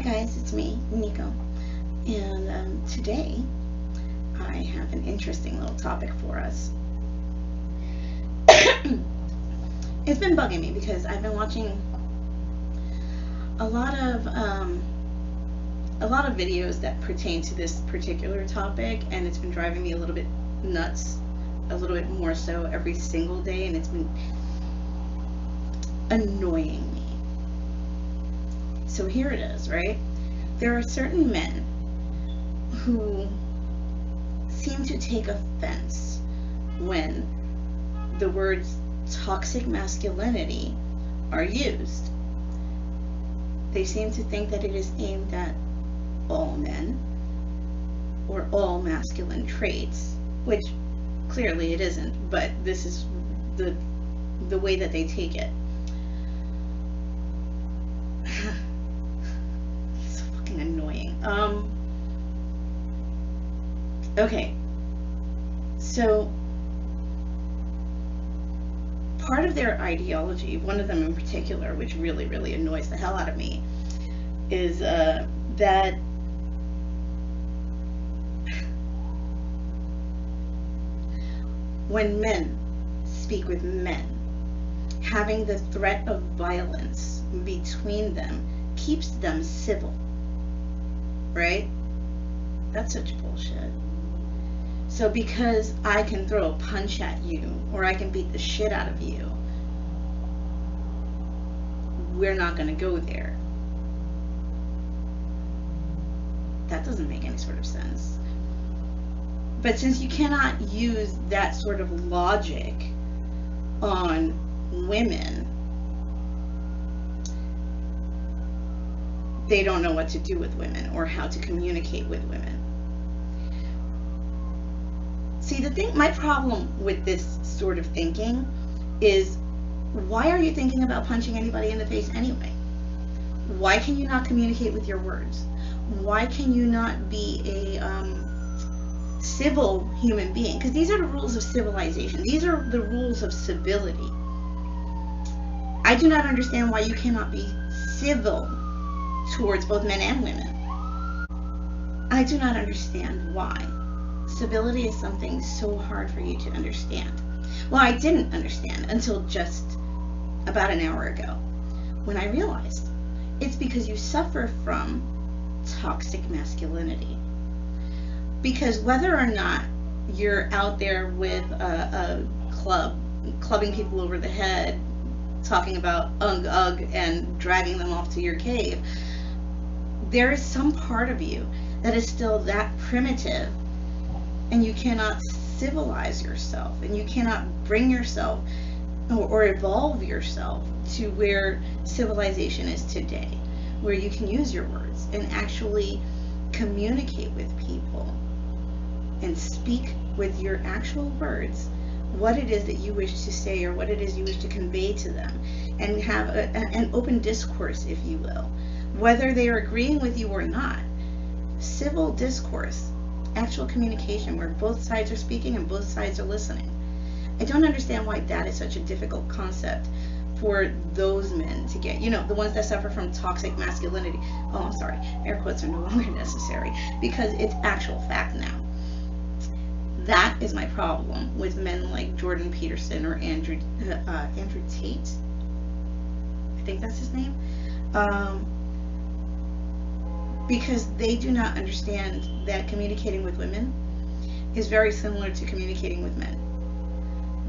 guys, it's me, Nico, and today I have an interesting little topic for us. It's been bugging me because I've been watching a lot of videos that pertain to this particular topic, and it's been driving me a little bit nuts, a little bit more so every single day, and it's been annoying me. So here it is, right? There are certain men who seem to take offense when the words toxic masculinity are used. They seem to think that it is aimed at all men or all masculine traits, which clearly it isn't, but this is the way that they take it. So fucking annoying. Okay, so part of their ideology, one of them in particular, which really, really annoys the hell out of me, is that when men speak with men, having the threat of violence between them keeps them civil, right? That's such bullshit. So because I can throw a punch at you or I can beat the shit out of you, we're not going to go there. That doesn't make any sort of sense. But since you cannot use that sort of logic on women, they don't know what to do with women or how to communicate with women. See, my problem with this sort of thinking is, why are you thinking about punching anybody in the face anyway? Why can you not communicate with your words? Why can you not be a civil human being? Because these are the rules of civilization. These are the rules of civility. I do not understand why you cannot be civil towards both men and women. I do not understand why. Civility is something so hard for you to understand. Well, I didn't understand until just about an hour ago, when I realized it's because you suffer from toxic masculinity. Because whether or not you're out there with a club, clubbing people over the head, talking about ugh, and dragging them off to your cave, there is some part of you that is still that primitive, and you cannot civilize yourself, and you cannot bring yourself or evolve yourself to where civilization is today, where you can use your words and actually communicate with people and speak with your actual words what it is that you wish to say or what it is you wish to convey to them, and have an open discourse, if you will, whether they are agreeing with you or not. Civil discourse, actual communication where both sides are speaking and both sides are listening. I don't understand why that is such a difficult concept for those men to get, the ones that suffer from toxic masculinity. Oh, I'm sorry, air quotes are no longer necessary because it's actual fact now. That is my problem with men like Jordan Peterson or Andrew Tate. I think that's his name. Because they do not understand that communicating with women is very similar to communicating with men.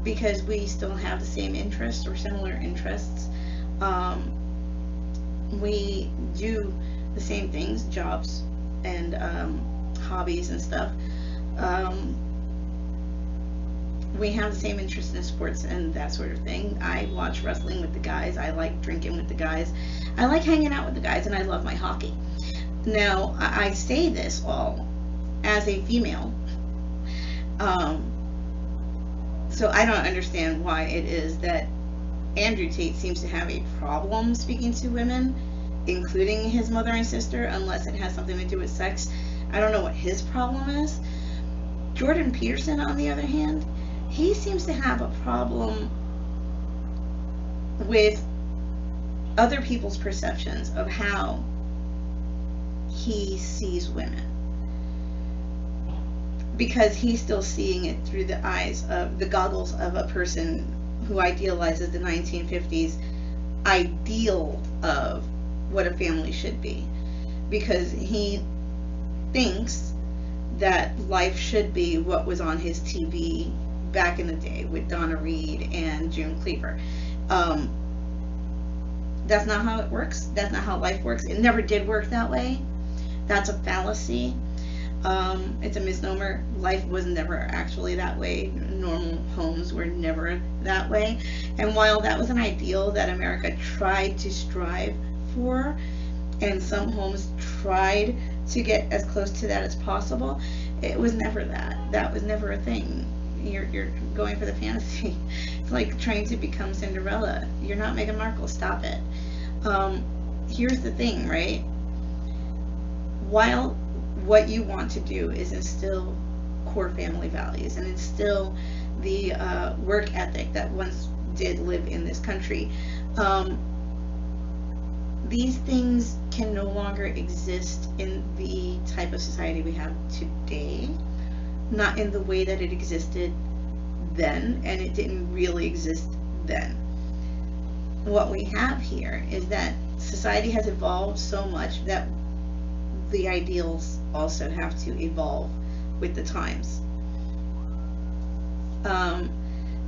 Because we still have the same interests or similar interests. We do the same things, jobs and hobbies and stuff. We have the same interests in sports and that sort of thing. I watch wrestling with the guys. I like drinking with the guys. I like hanging out with the guys, and I love my hockey. Now, I say this all as a female, so I don't understand why it is that Andrew Tate seems to have a problem speaking to women, including his mother and sister, unless it has something to do with sex. I don't know what his problem is. Jordan Peterson, on the other hand, he seems to have a problem with other people's perceptions of how he sees women, because he's still seeing it through the eyes of the goggles of a person who idealizes the 1950s ideal of what a family should be, because he thinks that life should be what was on his TV back in the day with Donna Reed and June Cleaver. That's not how it works. That's not how life works. It never did work that way. That's a fallacy. It's a misnomer. Life was never actually that way. Normal homes were never that way. And while that was an ideal that America tried to strive for, and some homes tried to get as close to that as possible, it was never that. That was never a thing. You're going for the fantasy. It's like trying to become Cinderella. You're not Meghan Markle. Stop it. Here's the thing, right? While what you want to do is instill core family values and instill the work ethic that once did live in this country, these things can no longer exist in the type of society we have today, not in the way that it existed then, and it didn't really exist then. What we have here is that society has evolved so much that the ideals also have to evolve with the times.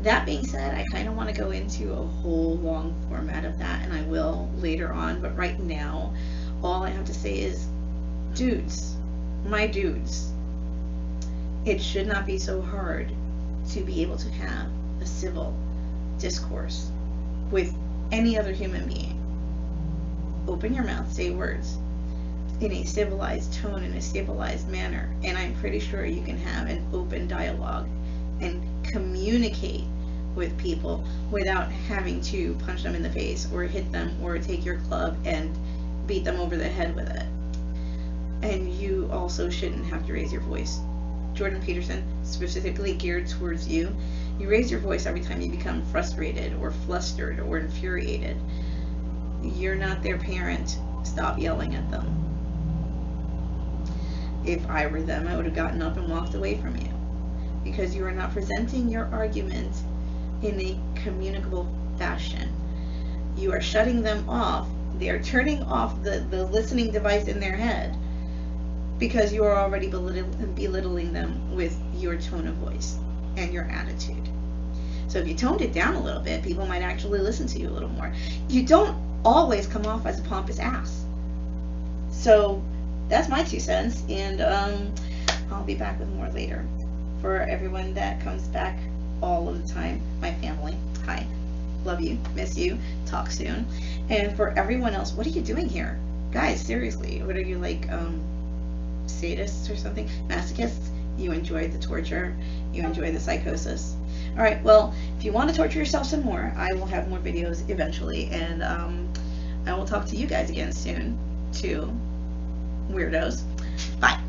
That being said, I kind of want to go into a whole long format of that, and I will later on, but right now all I have to say is, dudes, my dudes, it should not be so hard to be able to have a civil discourse with any other human being. Open your mouth, say words in a civilized tone, in a civilized manner, and I'm pretty sure you can have an open dialogue and communicate with people without having to punch them in the face or hit them or take your club and beat them over the head with it. And you also shouldn't have to raise your voice. Jordan Peterson, specifically geared towards you, you raise your voice every time you become frustrated or flustered or infuriated. You're not their parent. Stop yelling at them. If I were them, I would have gotten up and walked away from you, because you are not presenting your argument in a communicable fashion. You are shutting them off. They are turning off the listening device in their head because you are already belittling them with your tone of voice and your attitude. So if you toned it down a little bit, people might actually listen to you a little more. You don't always come off as a pompous ass. So that's my 2 cents, and I'll be back with more later. For everyone that comes back all of the time, my family, hi, love you, miss you, talk soon. And for everyone else, what are you doing here? Guys, seriously, what are you, like, sadists or something? Masochists? You enjoy the torture, you enjoy the psychosis. Alright, well, if you want to torture yourself some more, I will have more videos eventually, and I will talk to you guys again soon, too. Weirdos. Bye.